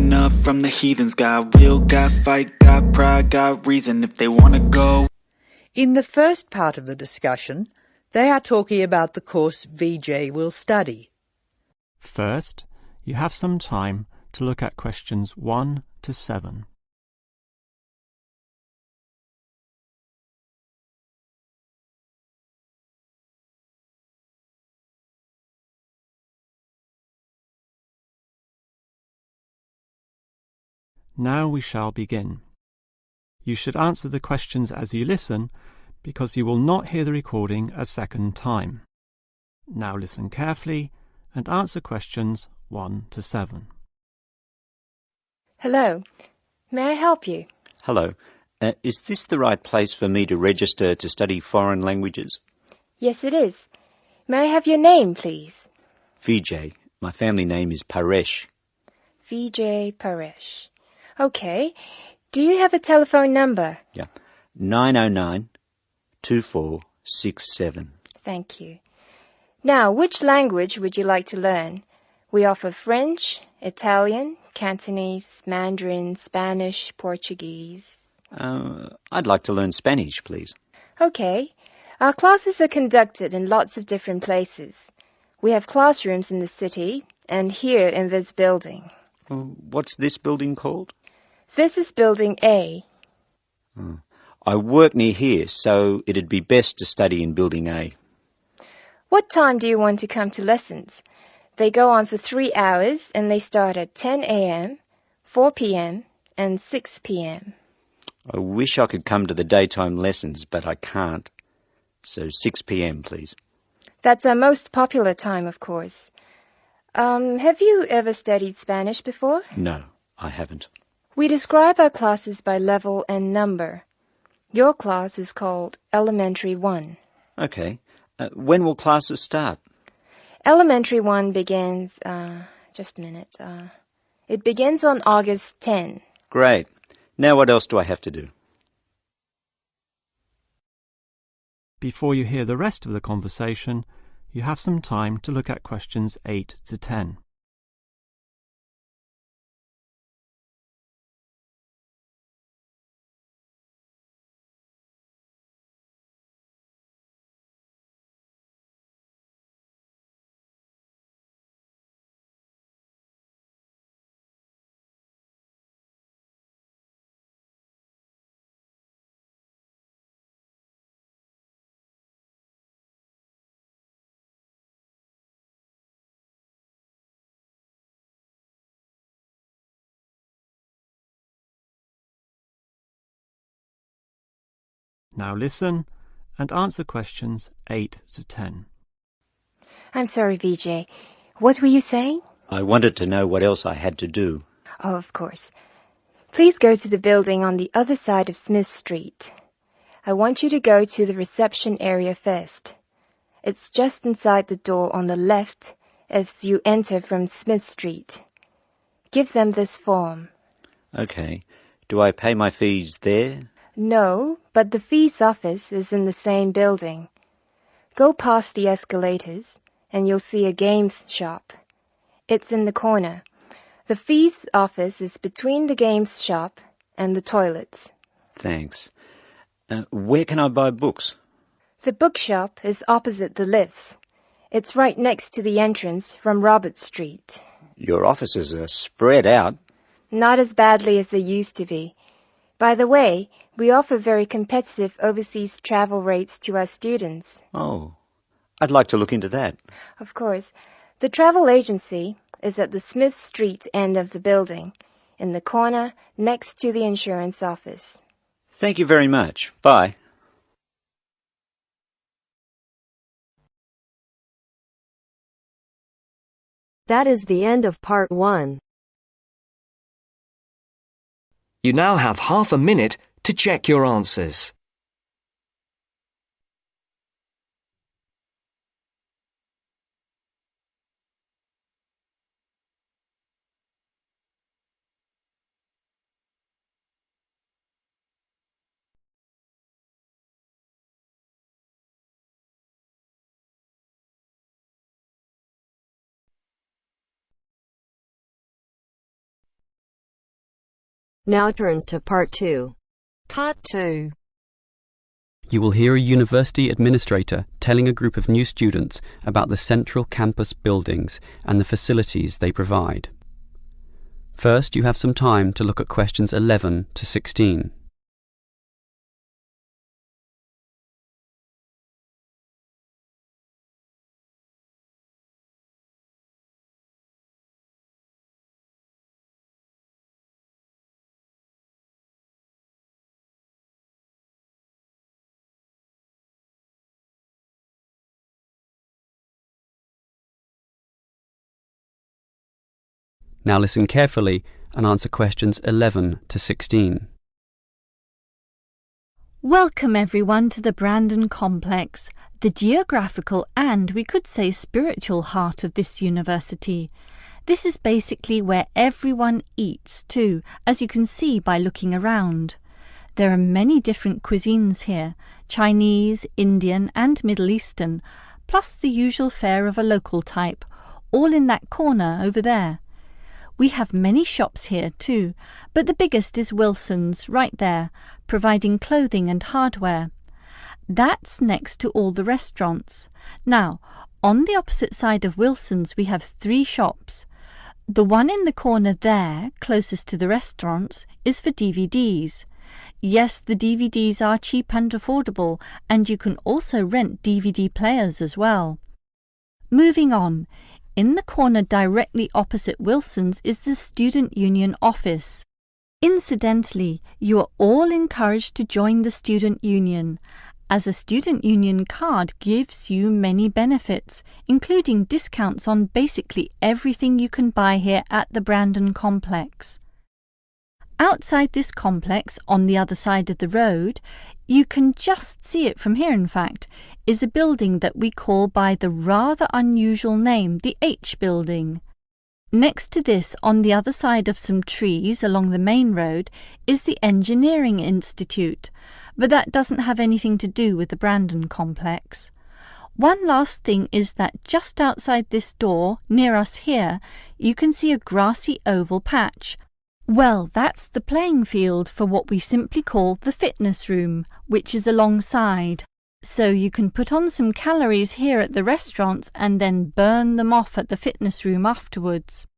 enough from the heathens. Got will, got fight, got pride, got reason. If they wanna go. In the first part of the discussion, they are talking about the course VJ will study. First, you have some time to look at questions 1 to 7. Now we shall begin. You should answer the questions as you listen, because you will not hear the recording a second time. Now listen carefully and answer questions 1 to 7. Hello. May I help you? Hello. Is this the right place for me to register to study foreign languages? Yes, it is. May I have your name, please? Vijay. My family name is Paresh. Vijay Paresh. Okay. Do you have a telephone number? Yeah. 909-2467. Thank you. Now, which language would you like to learn? We offer French, Italian, Cantonese, Mandarin, Spanish, Portuguese. I'd like to learn Spanish, please. Okay. Our classes are conducted in lots of different places. We have classrooms in the city and here in this building. What's this building called? This is Building A. I work near here, so it'd be best to study in Building A. What time do you want to come to lessons? They go on for 3 hours and they start at 10 a.m., 4 p.m., and 6 p.m. I wish I could come to the daytime lessons, but I can't. So 6 p.m, please. That's our most popular time, of course. Have you ever studied Spanish before? No, I haven't. We describe our classes by level and number. Your class is called Elementary 1. Okay. When will classes start? Elementary 1 begins, just a minute. It begins on August 10. Great. Now what else do I have to do? Before you hear the rest of the conversation, you have some time to look at questions 8 to 10. Now listen and answer questions 8 to 10. I'm sorry, Vijay. What were you saying? I wanted to know what else I had to do. Oh, of course. Please go to the building on the other side of Smith Street. I want you to go to the reception area first. It's just inside the door on the left as you enter from Smith Street. Give them this form. Okay. Do I pay my fees there? No, but the fees office is in the same building. Go past the escalators and you'll see a games shop. It's in the corner. The fees office is between the games shop and the toilets. Thanks. Where can I buy books? The bookshop is opposite the lifts. It's right next to the entrance from Robert Street. Your offices are spread out. Not as badly as they used to be. By the way, we offer very competitive overseas travel rates to our students. Oh, I'd like to look into that. Of course. The travel agency is at the Smith Street end of the building, in the corner next to the insurance office. Thank you very much. Bye. That is the end of part 1. You now have half a minute to check your answers. Now turns to Part 2. Part 2. You will hear a university administrator telling a group of new students about the central campus buildings and the facilities they provide. First, you have some time to look at questions 11 to 16. Now listen carefully and answer questions 11 to 16. Welcome everyone to the Brandon Complex, the geographical and we could say spiritual heart of this university. This is basically where everyone eats too, as you can see by looking around. There are many different cuisines here, Chinese, Indian and Middle Eastern, plus the usual fare of a local type, all in that corner over there. We have many shops here too, but the biggest is Wilson's, right there, providing clothing and hardware. That's next to all the restaurants. Now, on the opposite side of Wilson's we have 3 shops. The one in the corner there, closest to the restaurants, is for DVDs. Yes, the DVDs are cheap and affordable, and you can also rent DVD players as well. Moving on. In the corner directly opposite Wilson's is the Student Union office. Incidentally, you are all encouraged to join the Student Union, as a Student Union card gives you many benefits, including discounts on basically everything you can buy here at the Brandon Complex. Outside this complex, on the other side of the road, you can just see it from here in fact, is a building that we call by the rather unusual name, the H Building. Next to this, on the other side of some trees along the main road, is the Engineering Institute, but that doesn't have anything to do with the Brandon Complex. One last thing is that just outside this door, near us here, you can see a grassy oval patch. Well, that's the playing field for what we simply call the fitness room, which is alongside. So you can put on some calories here at the restaurants and then burn them off at the fitness room afterwards.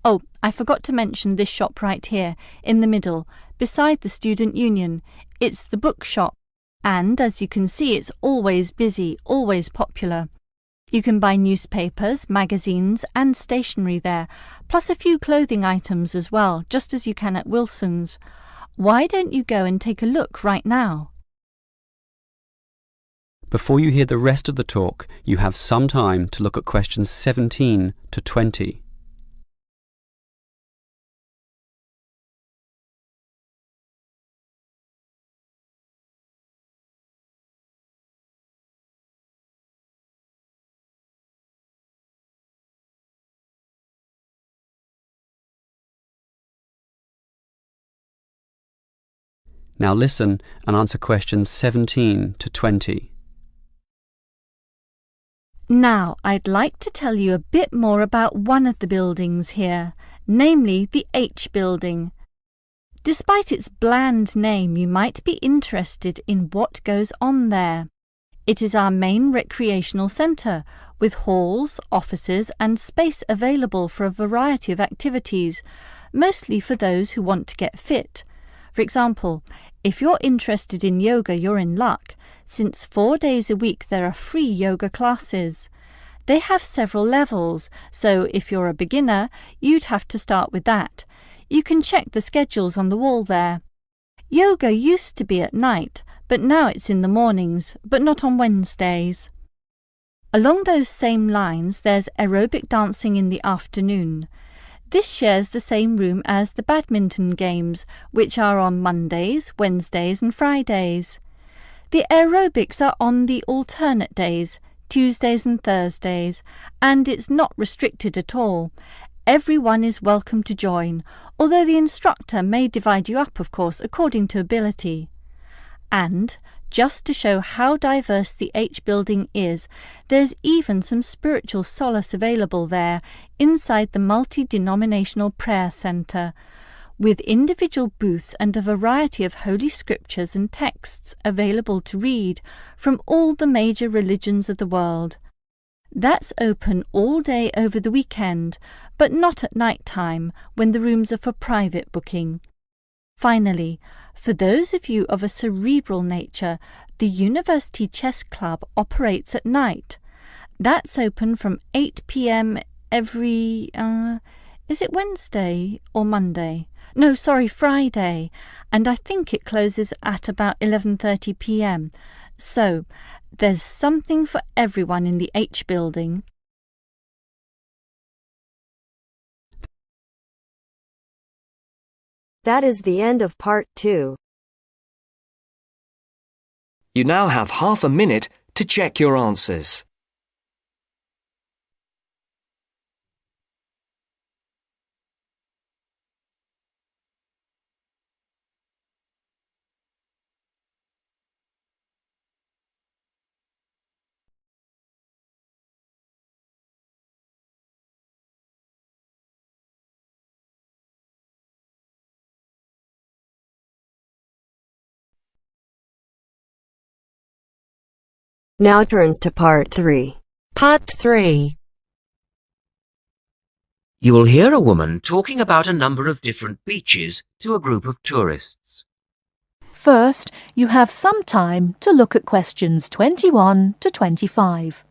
Oh, I forgot to mention this shop right here, in the middle, beside the Student Union. It's the bookshop. And as you can see, it's always busy, always popular. You can buy newspapers, magazines and stationery there, plus a few clothing items as well, just as you can at Wilson's. Why don't you go and take a look right now? Before you hear the rest of the talk, you have some time to look at questions 17 to 20. Now listen and answer questions 17 to 20. Now, I'd like to tell you a bit more about one of the buildings here, namely the H Building. Despite its bland name, you might be interested in what goes on there. It is our main recreational centre, with halls, offices and space available for a variety of activities, mostly for those who want to get fit. For example, if you're interested in yoga, you're in luck, since 4 days a week there are free yoga classes. They have several levels, so if you're a beginner, you'd have to start with that. You can check the schedules on the wall there. Yoga used to be at night, but now it's in the mornings, but not on Wednesdays. Along those same lines, there's aerobic dancing in the afternoon. This shares the same room as the badminton games, which are on Mondays, Wednesdays and Fridays. The aerobics are on the alternate days, Tuesdays and Thursdays, and it's not restricted at all. Everyone is welcome to join, although the instructor may divide you up, of course, according to ability. And, just to show how diverse the H Building is, there's even some spiritual solace available there, inside the multi-denominational prayer centre. with individual booths and a variety of holy scriptures and texts available to read from all the major religions of the world. That's open all day over the weekend, but not at night time when the rooms are for private booking. Finally, for those of you of a cerebral nature, the University Chess Club operates at night. That's open from 8 p.m. every, is it Wednesday or Monday? No, sorry, Friday. And I think it closes at about 11:30 p.m. So, there's something for everyone in the H building. That is the end of part 2. You now have half a minute to check your answers. Now turns to part 3. Part 3. You will hear a woman talking about a number of different beaches to a group of tourists. First, you have some time to look at questions 21 to 25.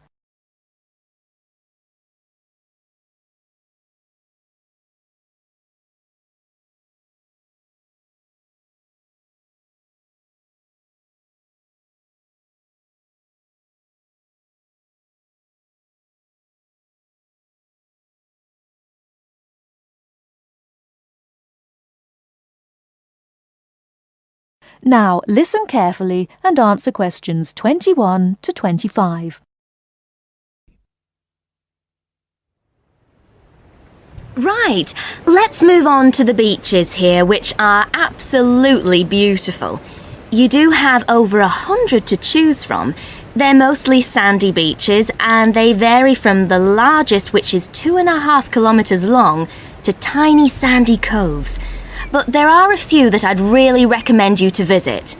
Now, listen carefully and answer questions 21 to 25. Right, let's move on to the beaches here, which are absolutely beautiful. You do have over 100 to choose from. They're mostly sandy beaches, and they vary from the largest, which is 2.5 kilometres long, to tiny sandy coves. But there are a few that I'd really recommend you to visit.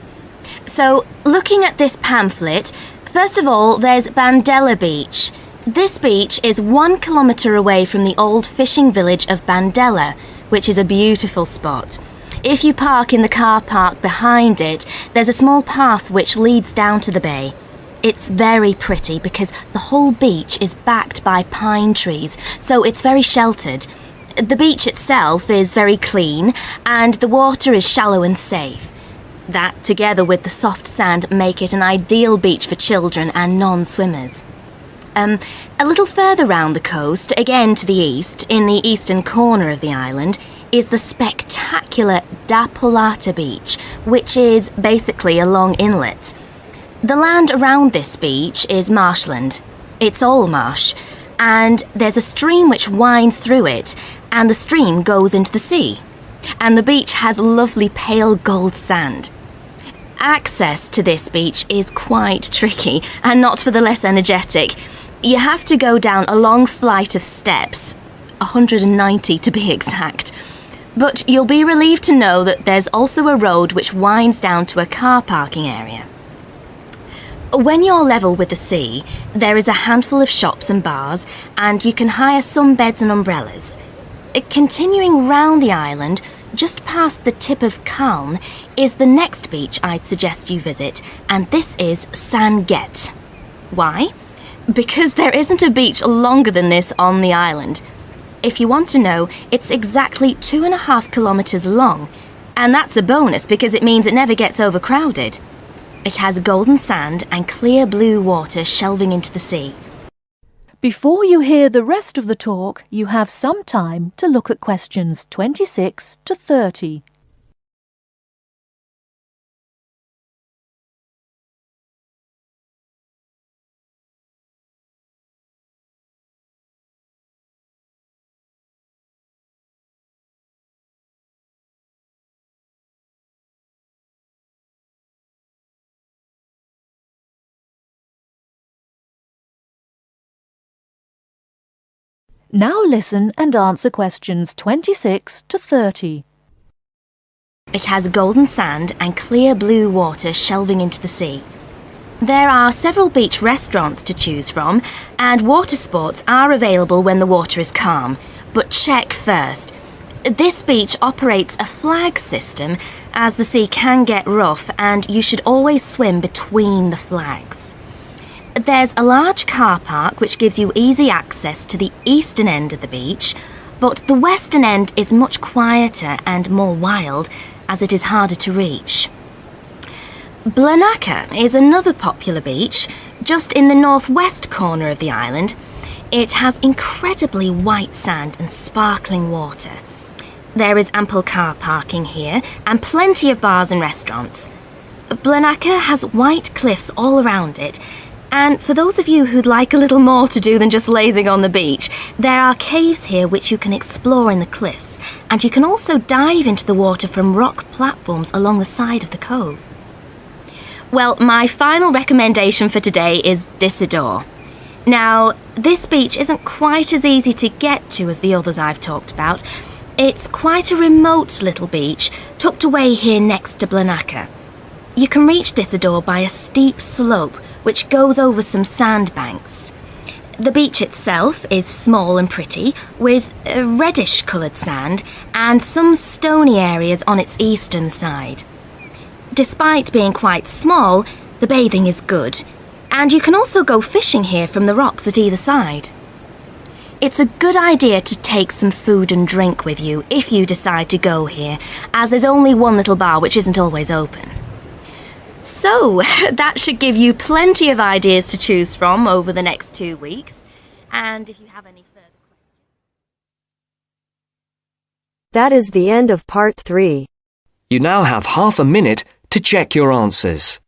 So, looking at this pamphlet, first of all, there's Bandella Beach. This beach is 1 kilometre away from the old fishing village of Bandella, which is a beautiful spot. If you park in the car park behind it, there's a small path which leads down to the bay. It's very pretty because the whole beach is backed by pine trees, so it's very sheltered. The beach itself is very clean, and the water is shallow and safe. That, together with the soft sand, make it an ideal beach for children and non-swimmers. A little further round the coast, again to the east, in the eastern corner of the island, is the spectacular Da Polata Beach, which is basically a long inlet. The land around this beach is marshland. It's all marsh, and there's a stream which winds through it, and the stream goes into the sea. And the beach has lovely pale gold sand. Access to this beach is quite tricky, and not for the less energetic. You have to go down a long flight of steps, 190 to be exact. But you'll be relieved to know that there's also a road which winds down to a car parking area. When you're level with the sea, there is a handful of shops and bars, and you can hire some beds and umbrellas. Continuing round the island, just past the tip of Calne, is the next beach I'd suggest you visit, and this is San Get. Why? Because there isn't a beach longer than this on the island. If you want to know, it's exactly 2.5 kilometres long, and that's a bonus because it means it never gets overcrowded. It has golden sand and clear blue water shelving into the sea. Before you hear the rest of the talk, you have some time to look at questions 26 to 30. Now listen and answer questions 26 to 30. It has golden sand and clear blue water shelving into the sea. There are several beach restaurants to choose from, and water sports are available when the water is calm. But check first. This beach operates a flag system, as the sea can get rough, and you should always swim between the flags. There's a large car park which gives you easy access to the eastern end of the beach, but the western end is much quieter and more wild, as it is harder to reach. Blanaka is another popular beach, just in the northwest corner of the island. It has incredibly white sand and sparkling water. There is ample car parking here and plenty of bars and restaurants. Blanaka has white cliffs all around it, and for those of you who'd like a little more to do than just lazing on the beach, there are caves here which you can explore in the cliffs, and you can also dive into the water from rock platforms along the side of the cove. Well, my final recommendation for today is Disador. Now, this beach isn't quite as easy to get to as the others I've talked about. It's quite a remote little beach, tucked away here next to Blanaka. You can reach Disador by a steep slope which goes over some sandbanks. The beach itself is small and pretty, with reddish-coloured sand and some stony areas on its eastern side. Despite being quite small, the bathing is good, and you can also go fishing here from the rocks at either side. It's a good idea to take some food and drink with you if you decide to go here, as there's only one little bar which isn't always open. So, that should give you plenty of ideas to choose from over the next 2 weeks, and if you have any further questions... That is the end of part 3. You now have half a minute to check your answers.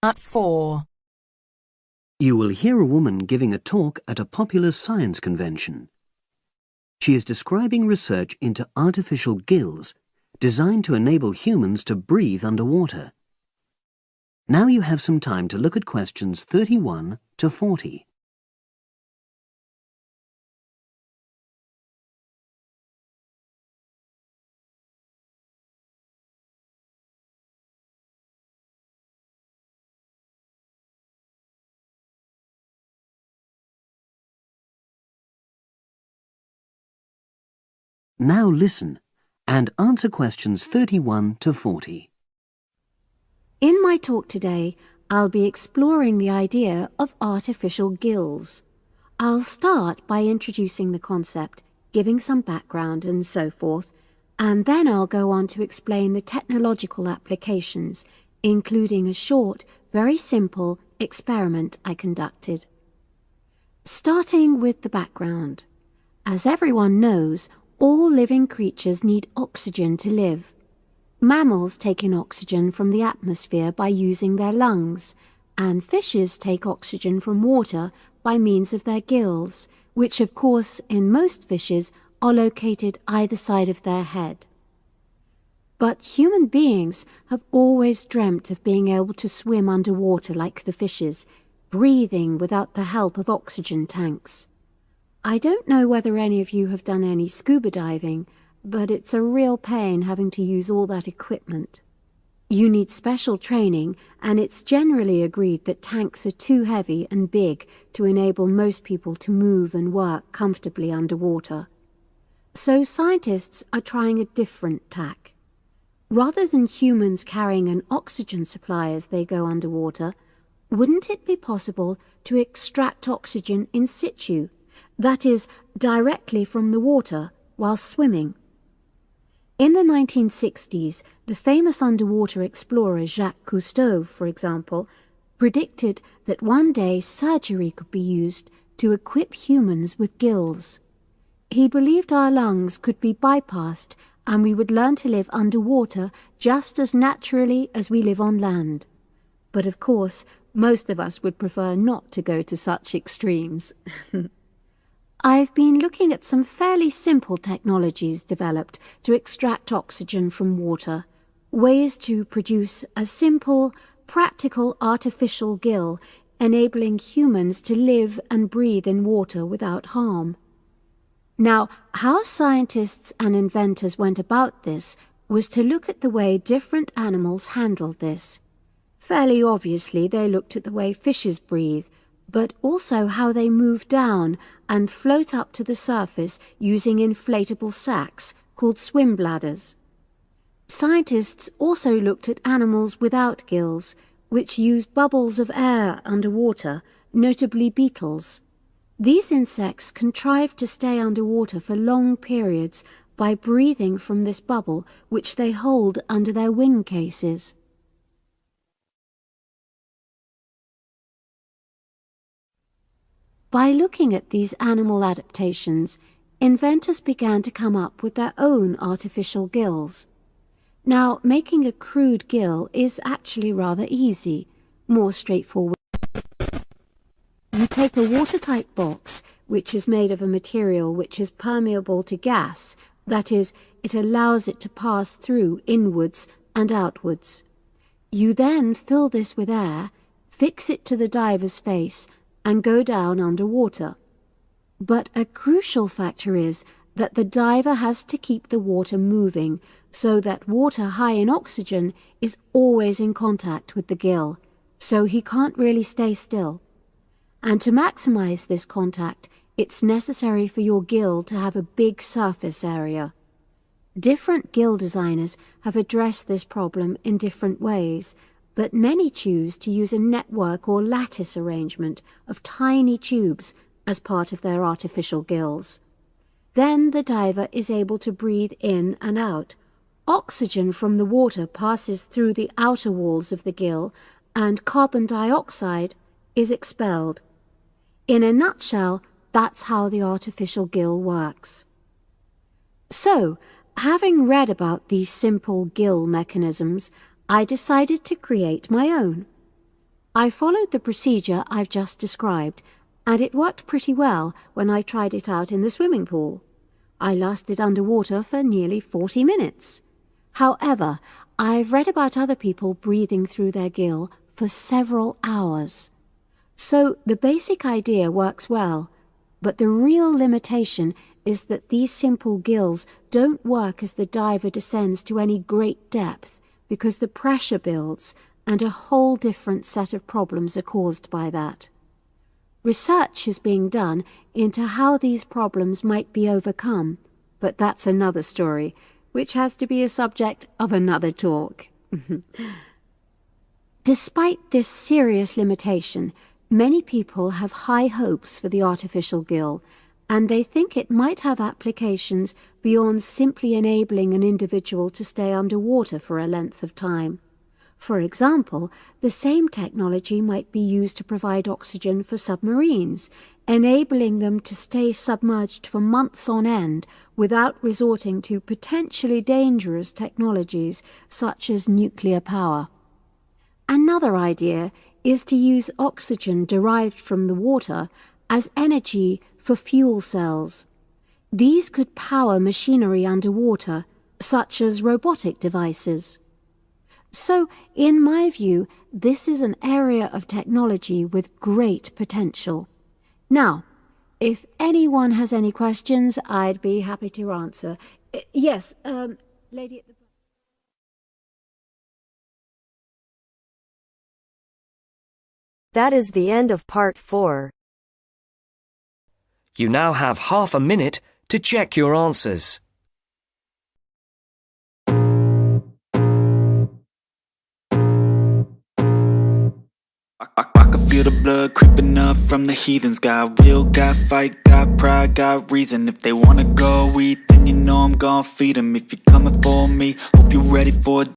Part 4. You will hear a woman giving a talk at a popular science convention. She is describing research into artificial gills designed to enable humans to breathe underwater. Now you have some time to look at questions 31 to 40. Now listen and answer questions 31 to 40. In my talk today, I'll be exploring the idea of artificial gills. I'll start by introducing the concept, giving some background and so forth, and then I'll go on to explain the technological applications, including a short, very simple experiment I conducted. Starting with the background. As everyone knows, all living creatures need oxygen to live. Mammals take in oxygen from the atmosphere by using their lungs, and fishes take oxygen from water by means of their gills, which of course in most fishes are located either side of their head. But human beings have always dreamt of being able to swim underwater like the fishes, breathing without the help of oxygen tanks. I don't know whether any of you have done any scuba diving, but it's a real pain having to use all that equipment. You need special training, and it's generally agreed that tanks are too heavy and big to enable most people to move and work comfortably underwater. So scientists are trying a different tack. Rather than humans carrying an oxygen supply as they go underwater, wouldn't it be possible to extract oxygen in situ? That is, directly from the water while swimming. In the 1960s, the famous underwater explorer Jacques Cousteau, for example, predicted that one day surgery could be used to equip humans with gills. He believed our lungs could be bypassed and we would learn to live underwater just as naturally as we live on land. But of course, most of us would prefer not to go to such extremes. I've been looking at some fairly simple technologies developed to extract oxygen from water, ways to produce a simple, practical artificial gill enabling humans to live and breathe in water without harm. Now, how scientists and inventors went about this was to look at the way different animals handled this. Fairly obviously, they looked at the way fishes breathe, but also how they move down and float up to the surface using inflatable sacs called swim bladders. Scientists also looked at animals without gills, which use bubbles of air underwater, notably beetles. These insects contrive to stay underwater for long periods by breathing from this bubble, which they hold under their wing cases. By looking at these animal adaptations, inventors began to come up with their own artificial gills. Now, making a crude gill is actually rather easy, more straightforward. You take a watertight box, which is made of a material which is permeable to gas, that is, it allows it to pass through inwards and outwards. You then fill this with air, fix it to the diver's face, and go down underwater. But a crucial factor is that the diver has to keep the water moving so that water high in oxygen is always in contact with the gill, so he can't really stay still. And to maximize this contact, it's necessary for your gill to have a big surface area. Different gill designers have addressed this problem in different ways, but many choose to use a network or lattice arrangement of tiny tubes as part of their artificial gills. Then the diver is able to breathe in and out. Oxygen from the water passes through the outer walls of the gill, and carbon dioxide is expelled. In a nutshell, that's how the artificial gill works. So, having read about these simple gill mechanisms, I decided to create my own. I followed the procedure I've just described, and it worked pretty well when I tried it out in the swimming pool. I lasted underwater for nearly 40 minutes. However, I've read about other people breathing through their gill for several hours. So the basic idea works well, but the real limitation is that these simple gills don't work as the diver descends to any great depth, because the pressure builds and a whole different set of problems are caused by that. Research is being done into how these problems might be overcome, but that's another story, which has to be a subject of another talk. Despite this serious limitation, many people have high hopes for the artificial gill, and they think it might have applications beyond simply enabling an individual to stay underwater for a length of time. For example, the same technology might be used to provide oxygen for submarines, enabling them to stay submerged for months on end without resorting to potentially dangerous technologies such as nuclear power. Another idea is to use oxygen derived from the water as energy for fuel cells. These could power machinery underwater, such as robotic devices. So, in my view, this is an area of technology with great potential. Now, if anyone has any questions, I'd be happy to answer. Yes, lady at the... That is the end of part 4. You now have half a minute to check your answers. I can feel the blood creeping up from the heathens. Got will, got fight, got pride, got reason. If they wanna go eat, then you know I'm gon' feed them. If you're coming for me, hope you're ready for it.